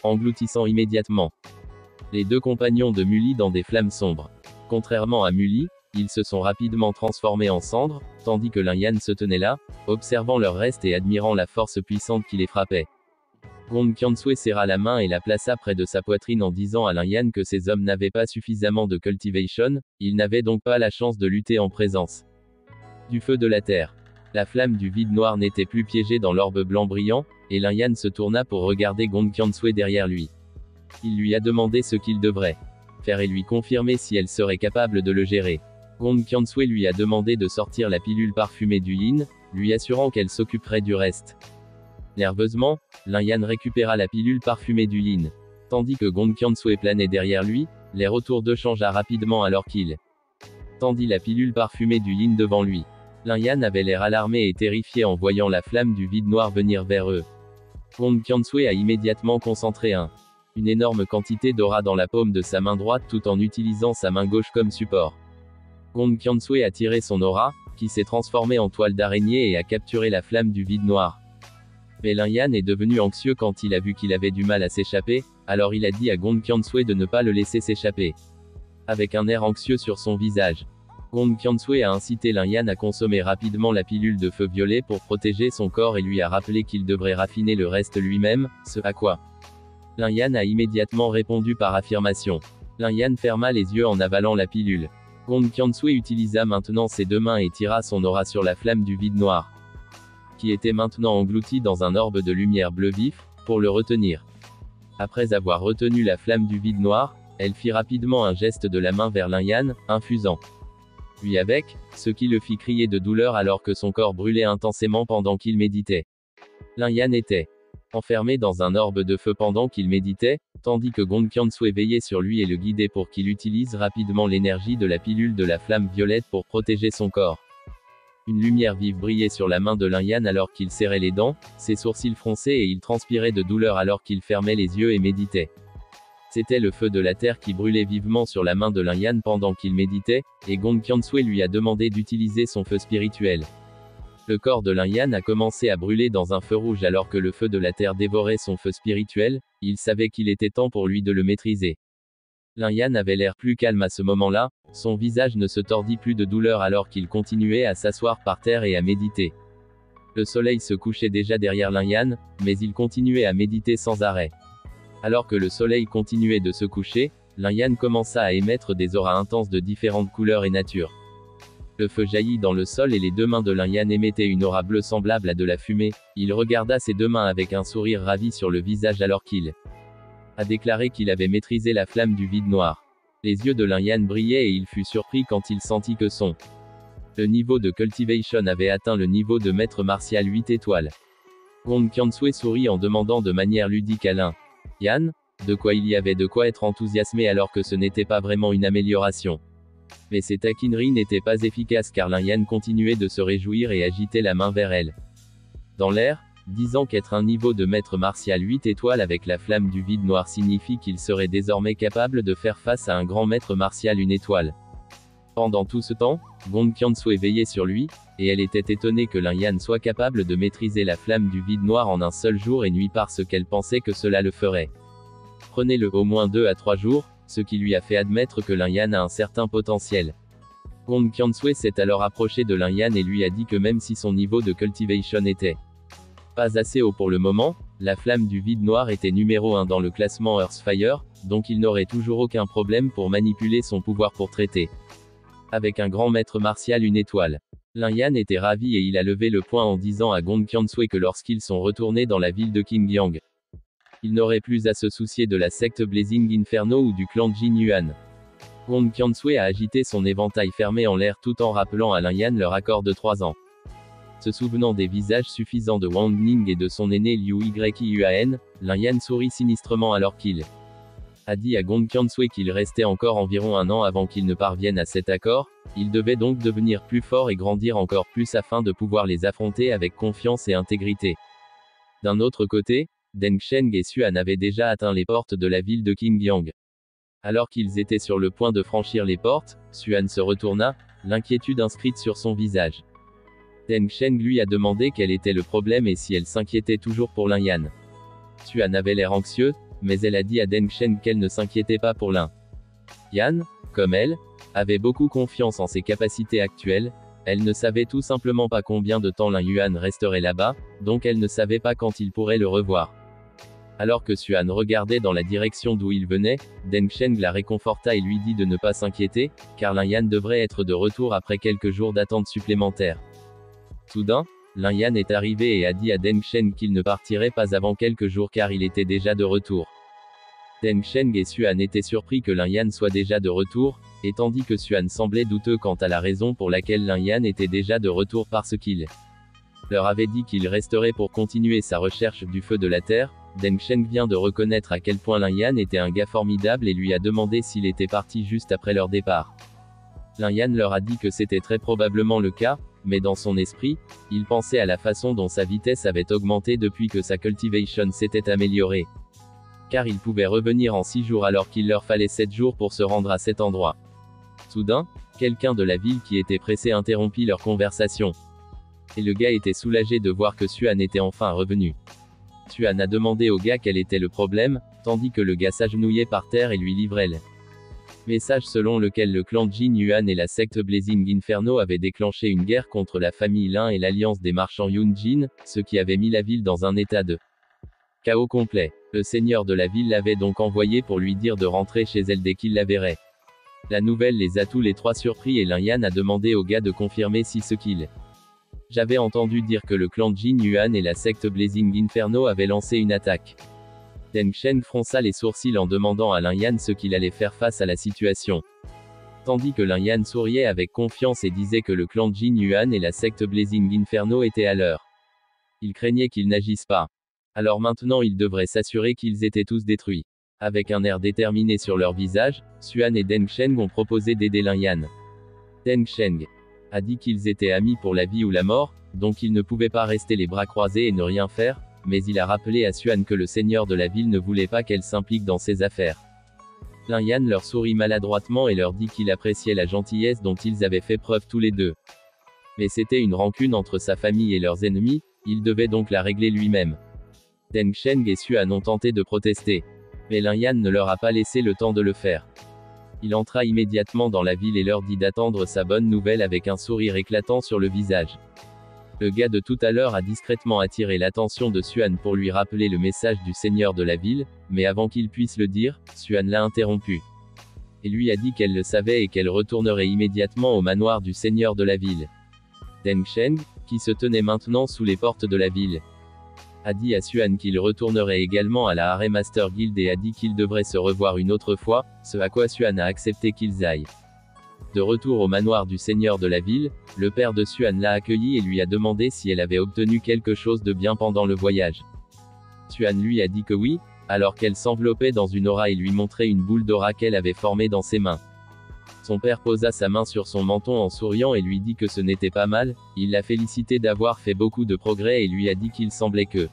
engloutissant immédiatement les deux compagnons de Mully dans des flammes sombres. Contrairement à Mully, ils se sont rapidement transformés en cendres, tandis que Lin Yan se tenait là, observant leur reste et admirant la force puissante qui les frappait. Gong Qiansui serra la main et la plaça près de sa poitrine en disant à Lin Yan que ces hommes n'avaient pas suffisamment de cultivation, ils n'avaient donc pas la chance de lutter en présence du feu de la terre. La flamme du vide noir n'était plus piégée dans l'orbe blanc brillant, et Lin Yan se tourna pour regarder Gong Qiansui derrière lui. Il lui a demandé ce qu'il devrait faire et lui confirmer si elle serait capable de le gérer. Gong Qiansui lui a demandé de sortir la pilule parfumée du yin, lui assurant qu'elle s'occuperait du reste. Nerveusement, Lin Yan récupéra la pilule parfumée du yin. Tandis que Gong Qiansui planait derrière lui, l'air autour d'eux changea rapidement alors qu'il tendit la pilule parfumée du yin devant lui. Lin Yan avait l'air alarmé et terrifié en voyant la flamme du vide noir venir vers eux. Gong Qiansui a immédiatement concentré une énorme quantité d'aura dans la paume de sa main droite tout en utilisant sa main gauche comme support. Gong Qiansui a tiré son aura, qui s'est transformée en toile d'araignée et a capturé la flamme du vide noir. Mais Lin Yan est devenu anxieux quand il a vu qu'il avait du mal à s'échapper, alors il a dit à Gong Qiansui de ne pas le laisser s'échapper. Avec un air anxieux sur son visage, Gong Qiansui a incité Lin Yan à consommer rapidement la pilule de feu violet pour protéger son corps et lui a rappelé qu'il devrait raffiner le reste lui-même, ce à quoi Lin Yan a immédiatement répondu par affirmation. Lin Yan ferma les yeux en avalant la pilule. Gong Qiansui utilisa maintenant ses deux mains et tira son aura sur la flamme du vide noir, qui était maintenant englouti dans un orbe de lumière bleu vif, pour le retenir. Après avoir retenu la flamme du vide noir, elle fit rapidement un geste de la main vers Lin Yan, infusant lui avec, ce qui le fit crier de douleur alors que son corps brûlait intensément pendant qu'il méditait. Lin Yan était enfermé dans un orbe de feu pendant qu'il méditait, tandis que Gong Qiansui veillait sur lui et le guidait pour qu'il utilise rapidement l'énergie de la pilule de la flamme violette pour protéger son corps. Une lumière vive brillait sur la main de Lin Yan alors qu'il serrait les dents, ses sourcils fronçaient et il transpirait de douleur alors qu'il fermait les yeux et méditait. C'était le feu de la terre qui brûlait vivement sur la main de Lin Yan pendant qu'il méditait, et Gong Qiansui lui a demandé d'utiliser son feu spirituel. Le corps de Lin Yan a commencé à brûler dans un feu rouge alors que le feu de la terre dévorait son feu spirituel, il savait qu'il était temps pour lui de le maîtriser. Lin Yan avait l'air plus calme à ce moment-là, son visage ne se tordit plus de douleur alors qu'il continuait à s'asseoir par terre et à méditer. Le soleil se couchait déjà derrière Lin Yan, mais il continuait à méditer sans arrêt. Alors que le soleil continuait de se coucher, Lin Yan commença à émettre des auras intenses de différentes couleurs et natures. Le feu jaillit dans le sol et les deux mains de Lin Yan émettaient une aura bleue semblable à de la fumée. Il regarda ses deux mains avec un sourire ravi sur le visage alors qu'il a déclaré qu'il avait maîtrisé la flamme du vide noir. Les yeux de Lin Yan brillaient et il fut surpris quand il sentit que le niveau de cultivation avait atteint le niveau de maître martial 8 étoiles. Gong Qiansui sourit en demandant de manière ludique à Lin Yan, de quoi il y avait de quoi être enthousiasmé alors que ce n'était pas vraiment une amélioration. Mais ces taquineries n'étaient pas efficaces car Lin Yan continuait de se réjouir et agitait la main vers elle. Dans l'air, disant qu'être un niveau de maître martial 8 étoiles avec la flamme du vide noir signifie qu'il serait désormais capable de faire face à un grand maître martial 1 étoile. Pendant tout ce temps, Gong Qiansui veillait sur lui, et elle était étonnée que Lin Yan soit capable de maîtriser la flamme du vide noir en un seul jour et nuit parce qu'elle pensait que cela le ferait. Prenez-le au moins 2 à 3 jours, ce qui lui a fait admettre que Lin Yan a un certain potentiel. Gong Qiansui s'est alors approché de Lin Yan et lui a dit que même si son niveau de cultivation était pas assez haut pour le moment, la flamme du vide noir était numéro 1 dans le classement Earthfire, donc il n'aurait toujours aucun problème pour manipuler son pouvoir pour traiter avec un grand maître martial 1 étoile. Lin Yan était ravi et il a levé le poing en disant à Gong Qiansui que lorsqu'ils sont retournés dans la ville de Qingyang, il n'aurait plus à se soucier de la secte Blazing Inferno ou du clan Jin Yuan. Gong Qiansui a agité son éventail fermé en l'air tout en rappelant à Lin Yan leur accord de 3 ans. Se souvenant des visages suffisants de Wang Ning et de son aîné Liu Yuan, Lin Yan sourit sinistrement alors qu'il a dit à Gong Qiansui qu'il restait encore environ 1 an avant qu'il ne parvienne à cet accord, il devait donc devenir plus fort et grandir encore plus afin de pouvoir les affronter avec confiance et intégrité. D'un autre côté, Deng Sheng et Xuan avaient déjà atteint les portes de la ville de Qingyang. Alors qu'ils étaient sur le point de franchir les portes, Xuan se retourna, l'inquiétude inscrite sur son visage. Deng Sheng lui a demandé quel était le problème et si elle s'inquiétait toujours pour Lin Yan. Xuan avait l'air anxieux, mais elle a dit à Deng Shen qu'elle ne s'inquiétait pas pour Lin Yan, comme elle, avait beaucoup confiance en ses capacités actuelles. Elle ne savait tout simplement pas combien de temps Lin Yuan resterait là-bas, donc elle ne savait pas quand il pourrait le revoir. Alors que Xuan regardait dans la direction d'où il venait, Deng Shen la réconforta et lui dit de ne pas s'inquiéter, car Lin Yan devrait être de retour après quelques jours d'attente supplémentaire. Soudain, Lin Yan est arrivé et a dit à Deng Shen qu'il ne partirait pas avant quelques jours car il était déjà de retour. Deng Shen et Xuan étaient surpris que Lin Yan soit déjà de retour, et tandis que Xuan semblait douteux quant à la raison pour laquelle Lin Yan était déjà de retour parce qu'il leur avait dit qu'il resterait pour continuer sa recherche du feu de la terre. Deng Shen vient de reconnaître à quel point Lin Yan était un gars formidable et lui a demandé s'il était parti juste après leur départ. Lin Yan leur a dit que c'était très probablement le cas, mais dans son esprit, il pensait à la façon dont sa vitesse avait augmenté depuis que sa cultivation s'était améliorée. Car il pouvait revenir en 6 jours alors qu'il leur fallait 7 jours pour se rendre à cet endroit. Soudain, quelqu'un de la ville qui était pressé interrompit leur conversation. Et le gars était soulagé de voir que Xuan était enfin revenu. Xuan a demandé au gars quel était le problème, tandis que le gars s'agenouillait par terre et lui livrait le message selon lequel le clan Jin Yuan et la secte Blazing Inferno avaient déclenché une guerre contre la famille Lin et l'alliance des marchands Yun Jin, ce qui avait mis la ville dans un état de chaos complet. Le seigneur de la ville l'avait donc envoyé pour lui dire de rentrer chez elle dès qu'il la verrait. La nouvelle les a tous les trois surpris et Lin Yan a demandé au gars de confirmer si ce qu'il j'avais entendu dire que le clan Jin Yuan et la secte Blazing Inferno avaient lancé une attaque. Deng Shen fronça les sourcils en demandant à Lin Yan ce qu'il allait faire face à la situation. Tandis que Lin Yan souriait avec confiance et disait que le clan Jin Yuan et la secte Blazing Inferno étaient à l'heure. Il craignait qu'ils n'agissent pas. Alors maintenant il devrait s'assurer qu'ils étaient tous détruits. Avec un air déterminé sur leur visage, Xuan et Deng Shen ont proposé d'aider Lin Yan. Deng Shen a dit qu'ils étaient amis pour la vie ou la mort, donc ils ne pouvaient pas rester les bras croisés et ne rien faire, mais il a rappelé à Xuan que le seigneur de la ville ne voulait pas qu'elle s'implique dans ses affaires. Lin Yan leur sourit maladroitement et leur dit qu'il appréciait la gentillesse dont ils avaient fait preuve tous les deux. Mais c'était une rancune entre sa famille et leurs ennemis, il devait donc la régler lui-même. Deng Shen et Xuan ont tenté de protester. Mais Lin Yan ne leur a pas laissé le temps de le faire. Il entra immédiatement dans la ville et leur dit d'attendre sa bonne nouvelle avec un sourire éclatant sur le visage. Le gars de tout à l'heure a discrètement attiré l'attention de Xuan pour lui rappeler le message du seigneur de la ville, mais avant qu'il puisse le dire, Xuan l'a interrompu. Et lui a dit qu'elle le savait et qu'elle retournerait immédiatement au manoir du seigneur de la ville. Deng Shen, qui se tenait maintenant sous les portes de la ville, a dit à Xuan qu'il retournerait également à la Harem Master Guild et a dit qu'ils devraient se revoir une autre fois, ce à quoi Xuan a accepté qu'ils aillent. De retour au manoir du seigneur de la ville, le père de Xuan l'a accueilli et lui a demandé si elle avait obtenu quelque chose de bien pendant le voyage. Xuan lui a dit que oui, alors qu'elle s'enveloppait dans une aura et lui montrait une boule d'aura qu'elle avait formée dans ses mains. Son père posa sa main sur son menton en souriant et lui dit que ce n'était pas mal, il l'a félicité d'avoir fait beaucoup de progrès et lui a dit qu'il semblait que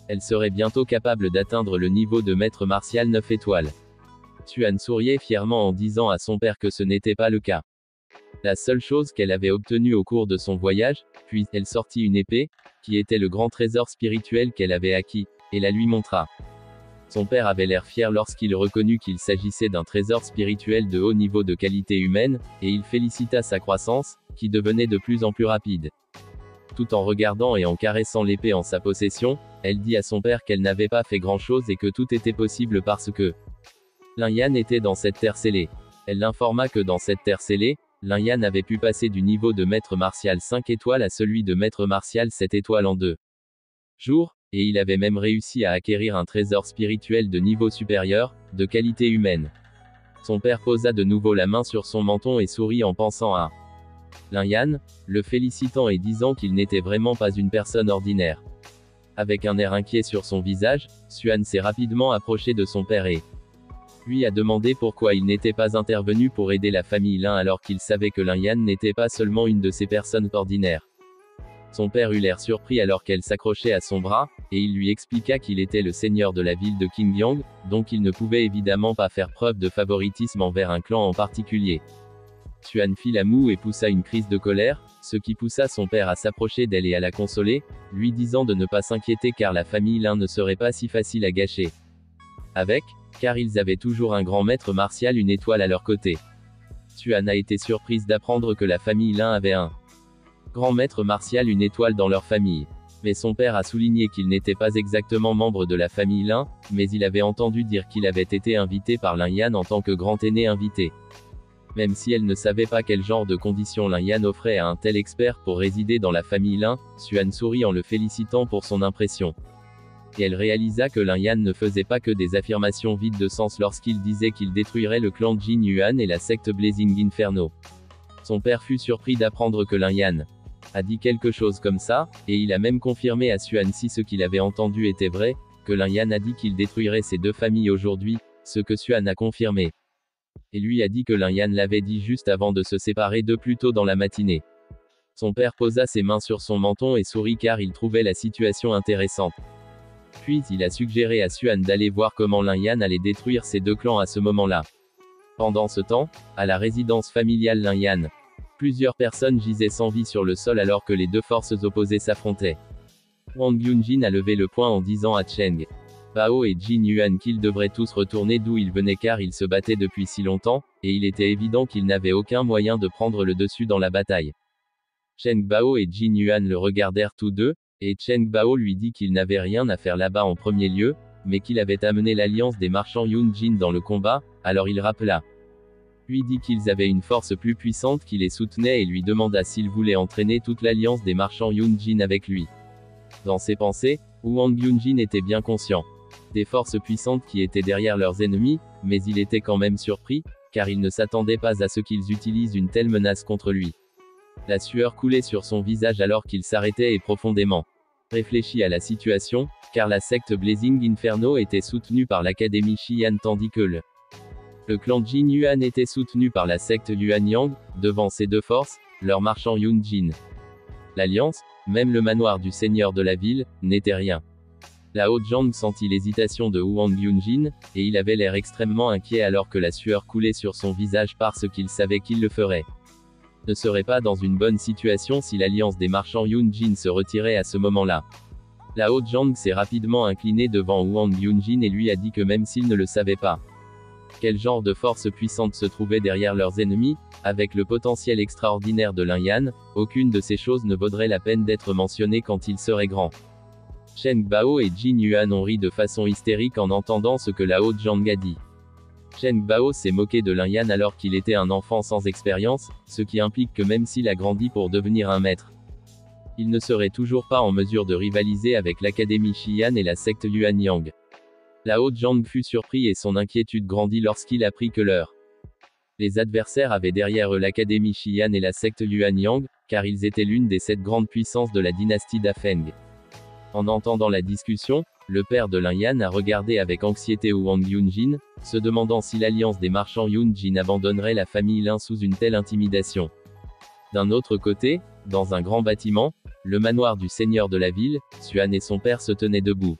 elle serait bientôt capable d'atteindre le niveau de maître martial 9 étoiles. Xuan souriait fièrement en disant à son père que ce n'était pas le cas. La seule chose qu'elle avait obtenue au cours de son voyage, puis elle sortit une épée, qui était le grand trésor spirituel qu'elle avait acquis, et la lui montra. Son père avait l'air fier lorsqu'il reconnut qu'il s'agissait d'un trésor spirituel de haut niveau de qualité humaine, et il félicita sa croissance, qui devenait de plus en plus rapide. Tout en regardant et en caressant l'épée en sa possession, elle dit à son père qu'elle n'avait pas fait grand-chose et que tout était possible parce que Lin Yan était dans cette terre scellée. Elle l'informa que dans cette terre scellée, Lin Yan avait pu passer du niveau de maître martial 5 étoiles à celui de maître martial 7 étoiles en 2 jours, et il avait même réussi à acquérir un trésor spirituel de niveau supérieur, de qualité humaine. Son père posa de nouveau la main sur son menton et sourit en pensant à Lin Yan, le félicitant et disant qu'il n'était vraiment pas une personne ordinaire. Avec un air inquiet sur son visage, Xuan s'est rapidement approché de son père et lui a demandé pourquoi il n'était pas intervenu pour aider la famille Lin alors qu'il savait que Lin Yan n'était pas seulement une de ces personnes ordinaires. Son père eut l'air surpris alors qu'elle s'accrochait à son bras, et il lui expliqua qu'il était le seigneur de la ville de Qingyang, donc il ne pouvait évidemment pas faire preuve de favoritisme envers un clan en particulier. Xuan fit la moue et poussa une crise de colère, ce qui poussa son père à s'approcher d'elle et à la consoler, lui disant de ne pas s'inquiéter car la famille Lin ne serait pas si facile à gâcher. car ils avaient toujours un grand maître martial, une étoile à leur côté. Xuan a été surprise d'apprendre que la famille Lin avait un grand maître martial, une étoile dans leur famille. Mais son père a souligné qu'il n'était pas exactement membre de la famille Lin, mais il avait entendu dire qu'il avait été invité par Lin Yan en tant que grand aîné invité. Même si elle ne savait pas quel genre de conditions Lin Yan offrait à un tel expert pour résider dans la famille Lin, Xuan sourit en le félicitant pour son impression. Et elle réalisa que Lin Yan ne faisait pas que des affirmations vides de sens lorsqu'il disait qu'il détruirait le clan Jin Yuan et la secte Blazing Inferno. Son père fut surpris d'apprendre que Lin Yan a dit quelque chose comme ça, et il a même confirmé à Xuan si ce qu'il avait entendu était vrai, que Lin Yan a dit qu'il détruirait ces deux familles aujourd'hui, ce que Xuan a confirmé. Et lui a dit que Lin Yan l'avait dit juste avant de se séparer d'eux plus tôt dans la matinée. Son père posa ses mains sur son menton et sourit car il trouvait la situation intéressante. Puis il a suggéré à Xuan d'aller voir comment Lin Yan allait détruire ces deux clans à ce moment-là. Pendant ce temps, à la résidence familiale Lin Yan, plusieurs personnes gisaient sans vie sur le sol alors que les deux forces opposées s'affrontaient. Wang Yunjin a levé le poing en disant à Cheng Bao et Jin Yuan qu'ils devraient tous retourner d'où ils venaient car ils se battaient depuis si longtemps, et il était évident qu'ils n'avaient aucun moyen de prendre le dessus dans la bataille. Cheng Bao et Jin Yuan le regardèrent tous deux, et Cheng Bao lui dit qu'il n'avait rien à faire là-bas en premier lieu, mais qu'il avait amené l'alliance des marchands Yunjin dans le combat, alors il rappela. Lui dit qu'ils avaient une force plus puissante qui les soutenait et lui demanda s'il voulait entraîner toute l'alliance des marchands Yunjin avec lui. Dans ses pensées, Wang Yunjin était bien conscient des forces puissantes qui étaient derrière leurs ennemis, mais il était quand même surpris, car il ne s'attendait pas à ce qu'ils utilisent une telle menace contre lui. La sueur coulait sur son visage alors qu'il s'arrêtait et profondément réfléchit à la situation, car la secte Blazing Inferno était soutenue par l'académie Xi'an tandis que le clan Jin Yuan était soutenu par la secte Yuanyang, devant ces deux forces, leurs marchands Yunjin. L'alliance, même le manoir du seigneur de la ville, n'était rien. Lao Zhang sentit l'hésitation de Wang Yunjin, et il avait l'air extrêmement inquiet alors que la sueur coulait sur son visage parce qu'il savait qu'il le ferait. Ne serait pas dans une bonne situation si l'alliance des marchands Yunjin se retirait à ce moment-là. Lao Zhang s'est rapidement incliné devant Wang Yunjin et lui a dit que même s'il ne le savait pas, quel genre de force puissante se trouvait derrière leurs ennemis, avec le potentiel extraordinaire de Lin Yan, aucune de ces choses ne vaudrait la peine d'être mentionnée quand il serait grand. Cheng Bao et Jin Yuan ont ri de façon hystérique en entendant ce que Lao Zhang a dit. Cheng Bao s'est moqué de Lin Yan alors qu'il était un enfant sans expérience, ce qui implique que même s'il a grandi pour devenir un maître, il ne serait toujours pas en mesure de rivaliser avec l'académie Xi'an et la secte Yuanyang. Lao Zhang fut surpris et son inquiétude grandit lorsqu'il apprit que les adversaires avaient derrière eux l'académie Xi'an et la secte Yuanyang, car ils étaient l'une des 7 grandes puissances de la dynastie Dafeng. En entendant la discussion, le père de Lin Yan a regardé avec anxiété Wang Yunjin, se demandant si l'alliance des marchands Yunjin abandonnerait la famille Lin sous une telle intimidation. D'un autre côté, dans un grand bâtiment, le manoir du seigneur de la ville, Xuan et son père se tenaient debout.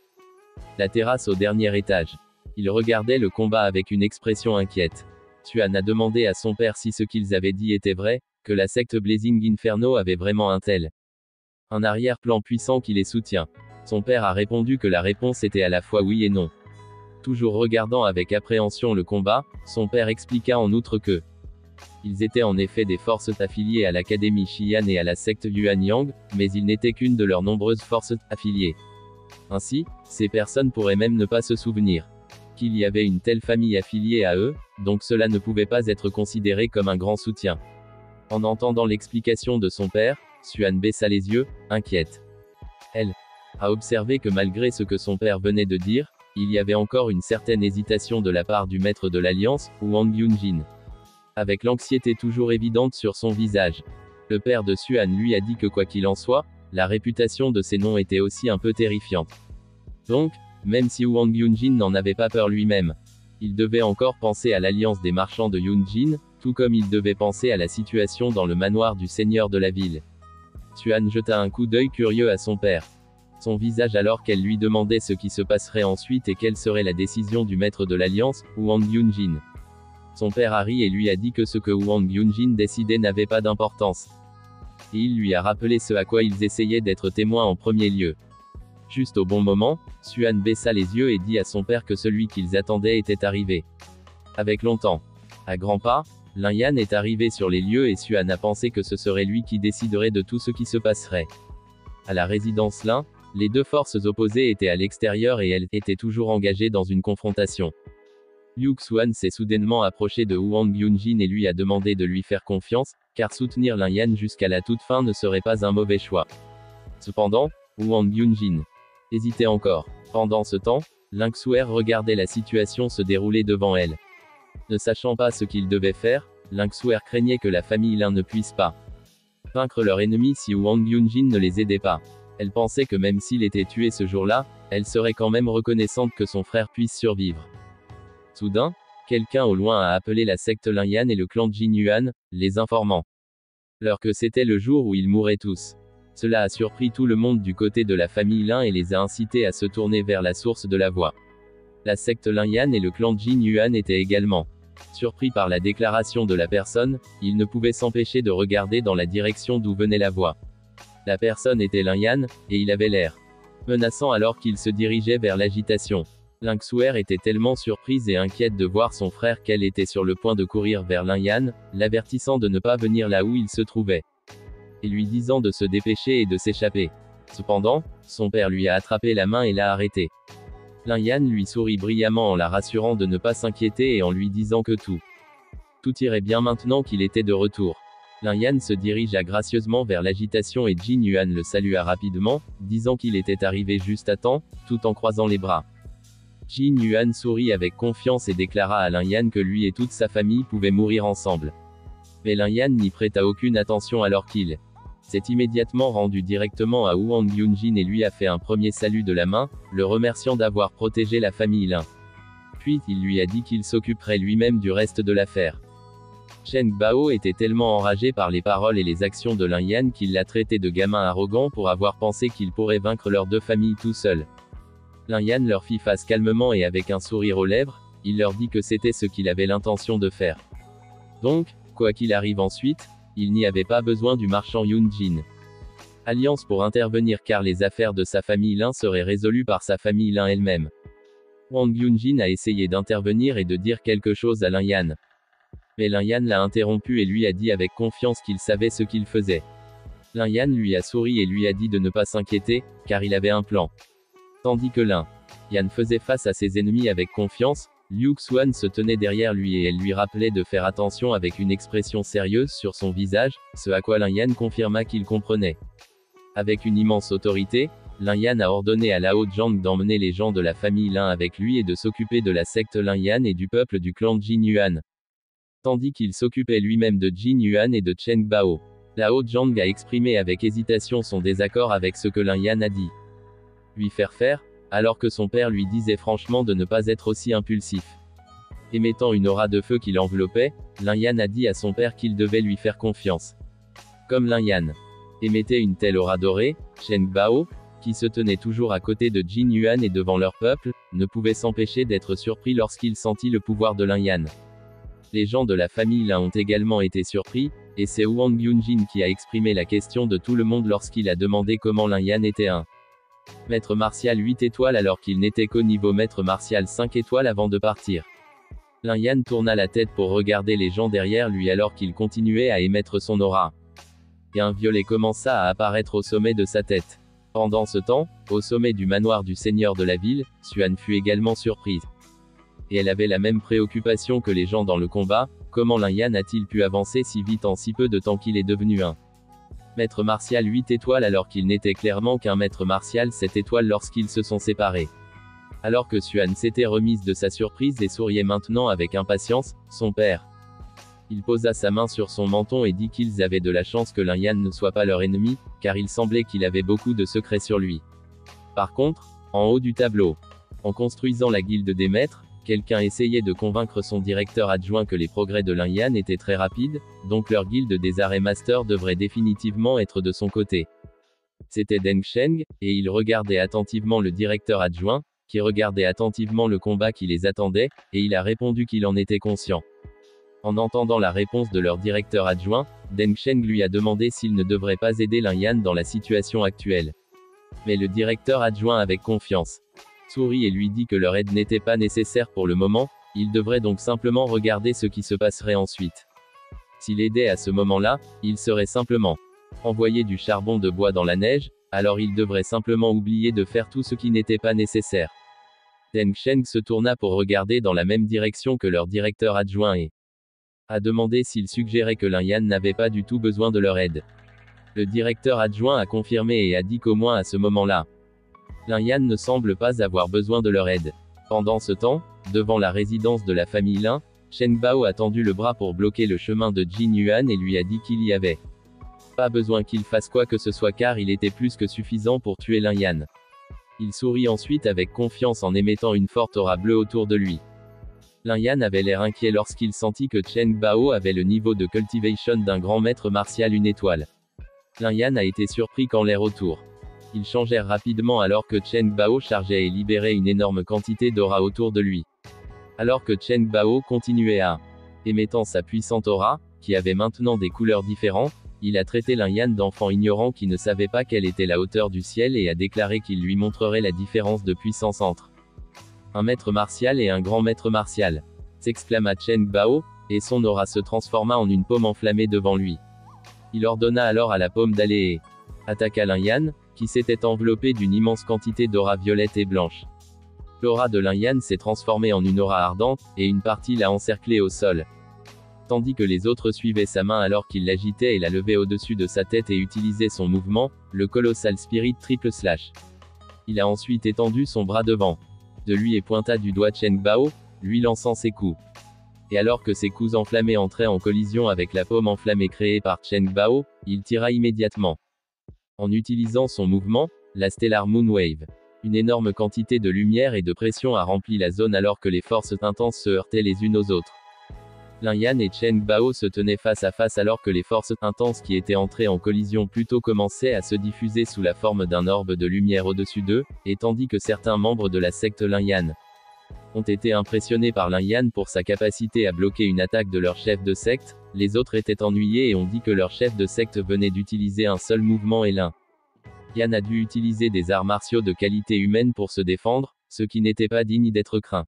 La terrasse au dernier étage. Ils regardaient le combat avec une expression inquiète. Xuan a demandé à son père si ce qu'ils avaient dit était vrai, que la secte Blazing Inferno avait vraiment un arrière-plan puissant qui les soutient. Son père a répondu que la réponse était à la fois oui et non. Toujours regardant avec appréhension le combat, son père expliqua en outre que ils étaient en effet des forces affiliées à l'académie Xi'an et à la secte Yuanyang, mais ils n'étaient qu'une de leurs nombreuses forces affiliées. Ainsi, ces personnes pourraient même ne pas se souvenir qu'il y avait une telle famille affiliée à eux, donc cela ne pouvait pas être considéré comme un grand soutien. En entendant l'explication de son père, Xuan baissa les yeux, inquiète. Elle a observé que malgré ce que son père venait de dire, il y avait encore une certaine hésitation de la part du maître de l'alliance, Wang Yunjin. Avec l'anxiété toujours évidente sur son visage. Le père de Xuan lui a dit que quoi qu'il en soit, la réputation de ces noms était aussi un peu terrifiante. Donc, même si Wang Yunjin n'en avait pas peur lui-même, il devait encore penser à l'alliance des marchands de Yunjin, tout comme il devait penser à la situation dans le manoir du seigneur de la ville. Xuan jeta un coup d'œil curieux à son père. Son visage alors qu'elle lui demandait ce qui se passerait ensuite et quelle serait la décision du maître de l'alliance, Wang Yunjin. Son père a ri et lui a dit que ce que Wang Yunjin décidait n'avait pas d'importance. Et il lui a rappelé ce à quoi ils essayaient d'être témoins en premier lieu. Juste au bon moment, Xuan baissa les yeux et dit à son père que celui qu'ils attendaient était arrivé. Avec longtemps. À grands pas, Lin Yan est arrivé sur les lieux et Xuan a pensé que ce serait lui qui déciderait de tout ce qui se passerait. À la résidence Lin, les deux forces opposées étaient à l'extérieur et elles étaient toujours engagées dans une confrontation. Liu Xuan s'est soudainement approché de Huang Yunjin et lui a demandé de lui faire confiance, car soutenir Lin Yan jusqu'à la toute fin ne serait pas un mauvais choix. Cependant, Huang Yunjin hésitait encore. Pendant ce temps, Ling Xuer regardait la situation se dérouler devant elle. Ne sachant pas ce qu'il devait faire, Ling Xuer craignait que la famille Lin ne puisse pas vaincre leur ennemi si Huang Yunjin ne les aidait pas. Elle pensait que même s'il était tué ce jour-là, elle serait quand même reconnaissante que son frère puisse survivre. Soudain, quelqu'un au loin a appelé la secte Lin Yan et le clan Jin Yuan, les informant leur que c'était le jour où ils mourraient tous. Cela a surpris tout le monde du côté de la famille Lin et les a incités à se tourner vers la source de la voix. La secte Lin Yan et le clan Jin Yuan étaient également surpris par la déclaration de la personne, ils ne pouvaient s'empêcher de regarder dans la direction d'où venait la voix. La personne était Lin Yan, et il avait l'air menaçant alors qu'il se dirigeait vers l'agitation. Ling Xuer était tellement surprise et inquiète de voir son frère qu'elle était sur le point de courir vers Lin Yan, l'avertissant de ne pas venir là où il se trouvait, et lui disant de se dépêcher et de s'échapper. Cependant, son père lui a attrapé la main et l'a arrêté. Lin Yan lui sourit brillamment en la rassurant de ne pas s'inquiéter et en lui disant que tout irait bien maintenant qu'il était de retour. Lin Yan se dirigea gracieusement vers l'agitation et Jin Yuan le salua rapidement, disant qu'il était arrivé juste à temps, tout en croisant les bras. Jin Yuan sourit avec confiance et déclara à Lin Yan que lui et toute sa famille pouvaient mourir ensemble. Mais Lin Yan n'y prêta aucune attention alors qu'il s'est immédiatement rendu directement à Huang Yunjin et lui a fait un premier salut de la main, le remerciant d'avoir protégé la famille Lin. Puis il lui a dit qu'il s'occuperait lui-même du reste de l'affaire. Cheng Bao était tellement enragé par les paroles et les actions de Lin Yan qu'il l'a traité de gamin arrogant pour avoir pensé qu'il pourrait vaincre leurs deux familles tout seul. Lin Yan leur fit face calmement et avec un sourire aux lèvres, il leur dit que c'était ce qu'il avait l'intention de faire. Donc, quoi qu'il arrive ensuite, il n'y avait pas besoin du marchand Yunjin Alliance pour intervenir car les affaires de sa famille Lin seraient résolues par sa famille Lin elle-même. Huang Yunjin a essayé d'intervenir et de dire quelque chose à Lin Yan. Mais Lin Yan l'a interrompu et lui a dit avec confiance qu'il savait ce qu'il faisait. Lin Yan lui a souri et lui a dit de ne pas s'inquiéter, car il avait un plan. Tandis que Lin Yan faisait face à ses ennemis avec confiance, Liu Xuan se tenait derrière lui et elle lui rappelait de faire attention avec une expression sérieuse sur son visage, ce à quoi Lin Yan confirma qu'il comprenait. Avec une immense autorité, Lin Yan a ordonné à Lao Zhang d'emmener les gens de la famille Lin avec lui et de s'occuper de la secte Lin Yan et du peuple du clan Jin Yuan. Tandis qu'il s'occupait lui-même de Jin Yuan et de Cheng Bao. Lao Zhang a exprimé avec hésitation son désaccord avec ce que Lin Yan a dit. Lui faire, alors que son père lui disait franchement de ne pas être aussi impulsif. Émettant une aura de feu qui l'enveloppait, Lin Yan a dit à son père qu'il devait lui faire confiance. Comme Lin Yan émettait une telle aura dorée, Cheng Bao, qui se tenait toujours à côté de Jin Yuan et devant leur peuple, ne pouvait s'empêcher d'être surpris lorsqu'il sentit le pouvoir de Lin Yan. Les gens de la famille Lin ont également été surpris, et c'est Huang Yunjin qui a exprimé la question de tout le monde lorsqu'il a demandé comment Lin Yan était un maître martial 8 étoiles alors qu'il n'était qu'au niveau maître martial 5 étoiles avant de partir. Lin Yan tourna la tête pour regarder les gens derrière lui alors qu'il continuait à émettre son aura. Et un violet commença à apparaître au sommet de sa tête. Pendant ce temps, au sommet du manoir du seigneur de la ville, Xuan fut également surprise. Et elle avait la même préoccupation que les gens dans le combat, comment Lin Yan a-t-il pu avancer si vite en si peu de temps qu'il est devenu un maître martial 8 étoiles alors qu'il n'était clairement qu'un maître martial 7 étoiles lorsqu'ils se sont séparés. Alors que Xuan s'était remise de sa surprise et souriait maintenant avec impatience, son père. Il posa sa main sur son menton et dit qu'ils avaient de la chance que Lin Yan ne soit pas leur ennemi, car il semblait qu'il avait beaucoup de secrets sur lui. Par contre, en haut du tableau, en construisant la guilde des maîtres, quelqu'un essayait de convaincre son directeur adjoint que les progrès de Lin Yan étaient très rapides, donc leur guilde des arrêts masters devrait définitivement être de son côté. C'était Deng Sheng, et il regardait attentivement le directeur adjoint, qui regardait attentivement le combat qui les attendait, et il a répondu qu'il en était conscient. En entendant la réponse de leur directeur adjoint, Deng Sheng lui a demandé s'il ne devrait pas aider Lin Yan dans la situation actuelle. Mais le directeur adjoint avec confiance sourit et lui dit que leur aide n'était pas nécessaire pour le moment, il devrait donc simplement regarder ce qui se passerait ensuite. S'il aidait à ce moment-là, il serait simplement envoyer du charbon de bois dans la neige, alors il devrait simplement oublier de faire tout ce qui n'était pas nécessaire. Deng Sheng se tourna pour regarder dans la même direction que leur directeur adjoint et a demandé s'il suggérait que Lin Yan n'avait pas du tout besoin de leur aide. Le directeur adjoint a confirmé et a dit qu'au moins à ce moment-là, Lin Yan ne semble pas avoir besoin de leur aide. Pendant ce temps, devant la résidence de la famille Lin, Chen Bao a tendu le bras pour bloquer le chemin de Jin Yuan et lui a dit qu'il y avait pas besoin qu'il fasse quoi que ce soit car il était plus que suffisant pour tuer Lin Yan. Il sourit ensuite avec confiance en émettant une forte aura bleue autour de lui. Lin Yan avait l'air inquiet lorsqu'il sentit que Chen Bao avait le niveau de cultivation d'un grand maître martial une étoile. Lin Yan a été surpris quand l'air autour. Ils changèrent rapidement alors que Chen Bao chargeait et libérait une énorme quantité d'aura autour de lui. Alors que Chen Bao continuait à émettant sa puissante aura, qui avait maintenant des couleurs différentes, il a traité Lin Yan d'enfant ignorant qui ne savait pas quelle était la hauteur du ciel et a déclaré qu'il lui montrerait la différence de puissance entre un maître martial et un grand maître martial. S'exclama Chen Bao, et son aura se transforma en une paume enflammée devant lui. Il ordonna alors à la paume d'aller et attaqua Lin Yan, qui s'était enveloppé d'une immense quantité d'aura violette et blanche. L'aura de Lin Yan s'est transformée en une aura ardente, et une partie l'a encerclé au sol. Tandis que les autres suivaient sa main alors qu'il l'agitait et la levait au-dessus de sa tête et utilisait son mouvement, le Colossal Spirit triple slash. Il a ensuite étendu son bras devant de lui et pointa du doigt Chen Bao, lui lançant ses coups. Et alors que ses coups enflammés entraient en collision avec la paume enflammée créée par Chen Bao, il tira immédiatement. En utilisant son mouvement, la Stellar Moonwave. Une énorme quantité de lumière et de pression a rempli la zone alors que les forces intenses se heurtaient les unes aux autres. Lin Yan et Chen Bao se tenaient face à face alors que les forces intenses qui étaient entrées en collision plus tôt commençaient à se diffuser sous la forme d'un orbe de lumière au-dessus d'eux, et tandis que certains membres de la secte Lin Yan ont été impressionnés par Lin Yan pour sa capacité à bloquer une attaque de leur chef de secte, les autres étaient ennuyés et ont dit que leur chef de secte venait d'utiliser un seul mouvement et Lin Yan a dû utiliser des arts martiaux de qualité humaine pour se défendre, ce qui n'était pas digne d'être craint.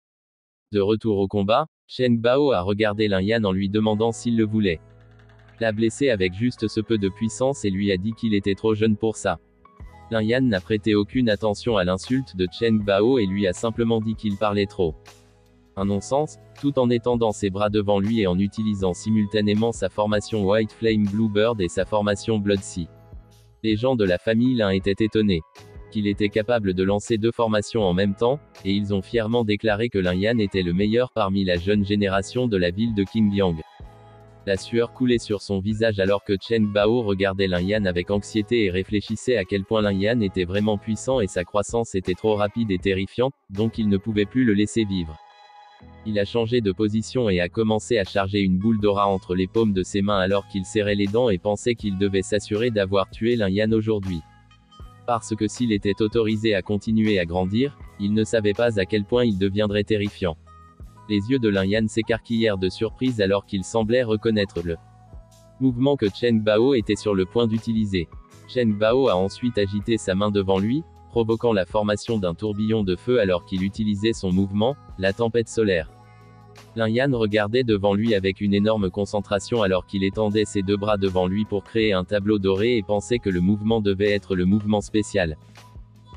De retour au combat, Chen Bao a regardé Lin Yan en lui demandant s'il le voulait. L'a blessé avec juste ce peu de puissance et lui a dit qu'il était trop jeune pour ça. Lin Yan n'a prêté aucune attention à l'insulte de Chen Bao et lui a simplement dit qu'il parlait trop. Un non-sens, tout en étendant ses bras devant lui et en utilisant simultanément sa formation White Flame Bluebird et sa formation Blood Sea. Les gens de la famille Lin étaient étonnés qu'il était capable de lancer deux formations en même temps, et ils ont fièrement déclaré que Lin Yan était le meilleur parmi la jeune génération de la ville de Qingyang. La sueur coulait sur son visage alors que Chen Bao regardait Lin Yan avec anxiété et réfléchissait à quel point Lin Yan était vraiment puissant et sa croissance était trop rapide et terrifiante, donc il ne pouvait plus le laisser vivre. Il a changé de position et a commencé à charger une boule d'aura entre les paumes de ses mains alors qu'il serrait les dents et pensait qu'il devait s'assurer d'avoir tué Lin Yan aujourd'hui. Parce que s'il était autorisé à continuer à grandir, il ne savait pas à quel point il deviendrait terrifiant. Les yeux de Lin Yan s'écarquillèrent de surprise alors qu'il semblait reconnaître le mouvement que Chen Bao était sur le point d'utiliser. Chen Bao a ensuite agité sa main devant lui, provoquant la formation d'un tourbillon de feu alors qu'il utilisait son mouvement, la tempête solaire. Lin Yan regardait devant lui avec une énorme concentration alors qu'il étendait ses deux bras devant lui pour créer un tableau doré et pensait que le mouvement devait être le mouvement spécial.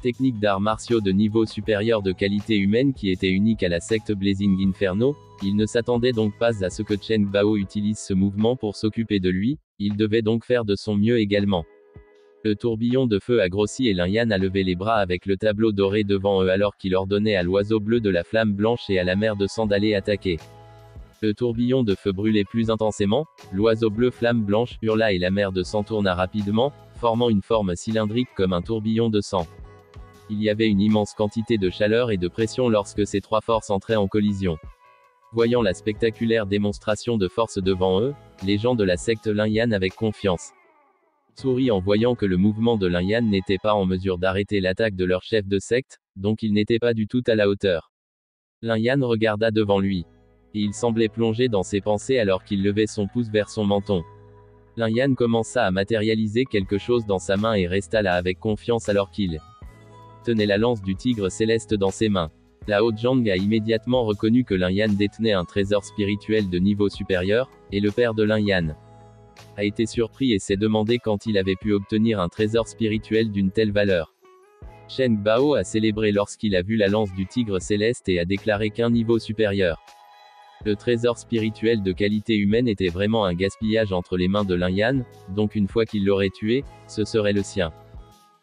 Technique d'arts martiaux de niveau supérieur de qualité humaine qui était unique à la secte Blazing Inferno, il ne s'attendait donc pas à ce que Chen Bao utilise ce mouvement pour s'occuper de lui, il devait donc faire de son mieux également. Le tourbillon de feu a grossi et Lin Yan a levé les bras avec le tableau doré devant eux alors qu'il ordonnait à l'oiseau bleu de la flamme blanche et à la mer de sang d'aller attaquer. Le tourbillon de feu brûlait plus intensément, l'oiseau bleu flamme blanche hurla et la mer de sang tourna rapidement, formant une forme cylindrique comme un tourbillon de sang. Il y avait une immense quantité de chaleur et de pression lorsque ces trois forces entraient en collision. Voyant la spectaculaire démonstration de force devant eux, les gens de la secte Lin Yan avec confiance sourit en voyant que le mouvement de Lin Yan n'était pas en mesure d'arrêter l'attaque de leur chef de secte, donc il n'était pas du tout à la hauteur. Lin Yan regarda devant lui. Et il semblait plongé dans ses pensées alors qu'il levait son pouce vers son menton. Lin Yan commença à matérialiser quelque chose dans sa main et resta là avec confiance alors qu'il tenait la lance du tigre céleste dans ses mains. Lao Zhang a immédiatement reconnu que Lin Yan détenait un trésor spirituel de niveau supérieur, et le père de Lin Yan a été surpris et s'est demandé quand il avait pu obtenir un trésor spirituel d'une telle valeur. Shen Bao a célébré lorsqu'il a vu la lance du tigre céleste et a déclaré qu'un niveau supérieur. Le trésor spirituel de qualité humaine était vraiment un gaspillage entre les mains de Lin Yan, donc une fois qu'il l'aurait tué, ce serait le sien.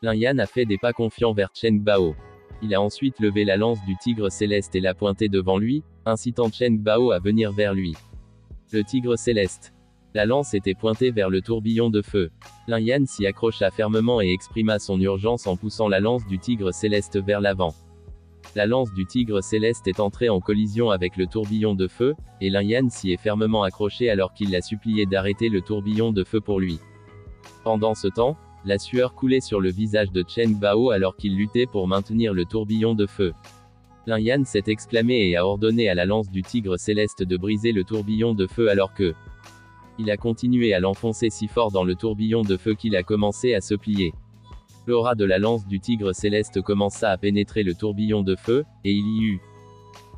Lin Yan a fait des pas confiants vers Chen Bao. Il a ensuite levé la lance du tigre céleste et l'a pointée devant lui, incitant Chen Bao à venir vers lui. Le tigre céleste. La lance était pointée vers le tourbillon de feu. Lin Yan s'y accrocha fermement et exprima son urgence en poussant la lance du tigre céleste vers l'avant. La lance du tigre céleste est entrée en collision avec le tourbillon de feu, et Lin Yan s'y est fermement accroché alors qu'il l'a supplié d'arrêter le tourbillon de feu pour lui. Pendant ce temps, la sueur coulait sur le visage de Chen Bao alors qu'il luttait pour maintenir le tourbillon de feu. Lin Yan s'est exclamé et a ordonné à la lance du tigre céleste de briser le tourbillon de feu alors que il a continué à l'enfoncer si fort dans le tourbillon de feu qu'il a commencé à se plier. L'aura de la lance du tigre céleste commença à pénétrer le tourbillon de feu, et il y eut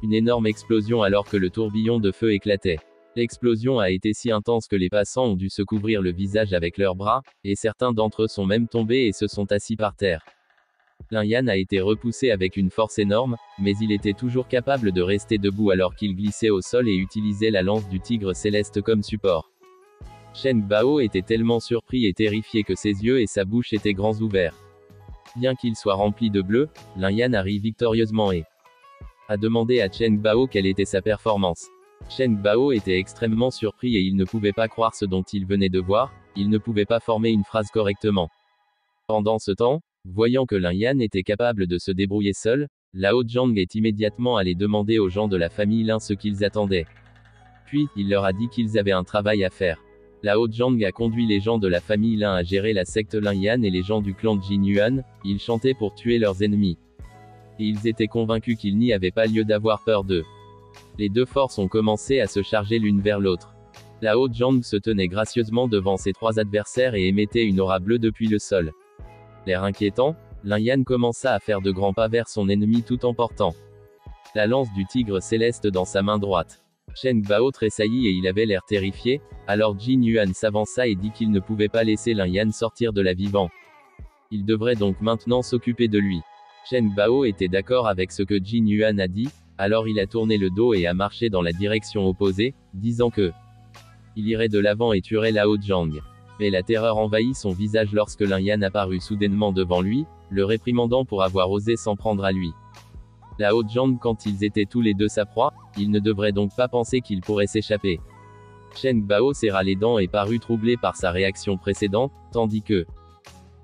une énorme explosion alors que le tourbillon de feu éclatait. L'explosion a été si intense que les passants ont dû se couvrir le visage avec leurs bras, et certains d'entre eux sont même tombés et se sont assis par terre. Lin Yan a été repoussé avec une force énorme, mais il était toujours capable de rester debout alors qu'il glissait au sol et utilisait la lance du tigre céleste comme support. Shen Bao était tellement surpris et terrifié que ses yeux et sa bouche étaient grands ouverts. Bien qu'il soit rempli de bleu, Lin Yan arrive victorieusement et a demandé à Chen Bao quelle était sa performance. Shen Bao était extrêmement surpris et il ne pouvait pas croire ce dont il venait de voir, il ne pouvait pas former une phrase correctement. Pendant ce temps, voyant que Lin Yan était capable de se débrouiller seul, Lao Zhang est immédiatement allé demander aux gens de la famille Lin ce qu'ils attendaient. Puis, il leur a dit qu'ils avaient un travail à faire. Lao Zhang a conduit les gens de la famille Lin à gérer la secte Lin Yan et les gens du clan Jin Yuan, ils chantaient pour tuer leurs ennemis. Et ils étaient convaincus qu'il n'y avait pas lieu d'avoir peur d'eux. Les deux forces ont commencé à se charger l'une vers l'autre. Lao Zhang se tenait gracieusement devant ses trois adversaires et émettait une aura bleue depuis le sol. L'air inquiétant, Lin Yan commença à faire de grands pas vers son ennemi tout en portant la lance du tigre céleste dans sa main droite. Shen Bao tressaillit et il avait l'air terrifié, alors Jin Yuan s'avança et dit qu'il ne pouvait pas laisser Lin Yan sortir de là vivant. Il devrait donc maintenant s'occuper de lui. Shen Bao était d'accord avec ce que Jin Yuan a dit, alors il a tourné le dos et a marché dans la direction opposée, disant que il irait de l'avant et tuerait Lao Zhang. Mais la terreur envahit son visage lorsque Lin Yan apparut soudainement devant lui, le réprimandant pour avoir osé s'en prendre à lui. Lao Zhang quand ils étaient tous les deux sa proie, il ne devrait donc pas penser qu'il pourrait s'échapper. Shen Bao serra les dents et parut troublé par sa réaction précédente, tandis que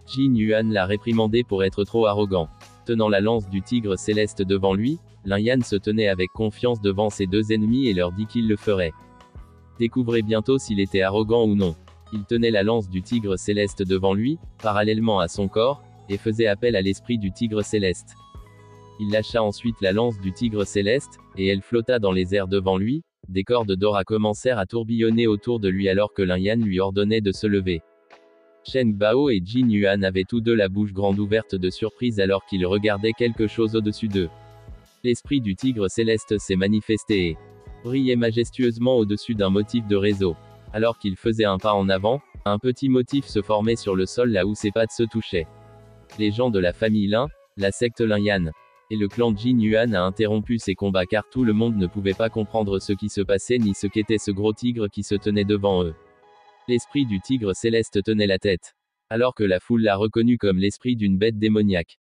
Jin Yuan l'a réprimandé pour être trop arrogant. Tenant la lance du tigre céleste devant lui, Lin Yan se tenait avec confiance devant ses deux ennemis et leur dit qu'il le ferait. Découvrez bientôt s'il était arrogant ou non. Il tenait la lance du tigre céleste devant lui, parallèlement à son corps, et faisait appel à l'esprit du tigre céleste. Il lâcha ensuite la lance du tigre céleste, et elle flotta dans les airs devant lui. Des cordes d'aura commencèrent à tourbillonner autour de lui alors que Lin Yan lui ordonnait de se lever. Shen Bao et Jin Yuan avaient tous deux la bouche grande ouverte de surprise alors qu'ils regardaient quelque chose au-dessus d'eux. L'esprit du tigre céleste s'est manifesté et brillait majestueusement au-dessus d'un motif de réseau. Alors qu'il faisait un pas en avant, un petit motif se formait sur le sol là où ses pattes se touchaient. Les gens de la famille Lin, la secte Lin Yan, et le clan Jin Yuan a interrompu ces combats car tout le monde ne pouvait pas comprendre ce qui se passait ni ce qu'était ce gros tigre qui se tenait devant eux. L'esprit du tigre céleste tenait la tête. Alors que la foule l'a reconnu comme l'esprit d'une bête démoniaque.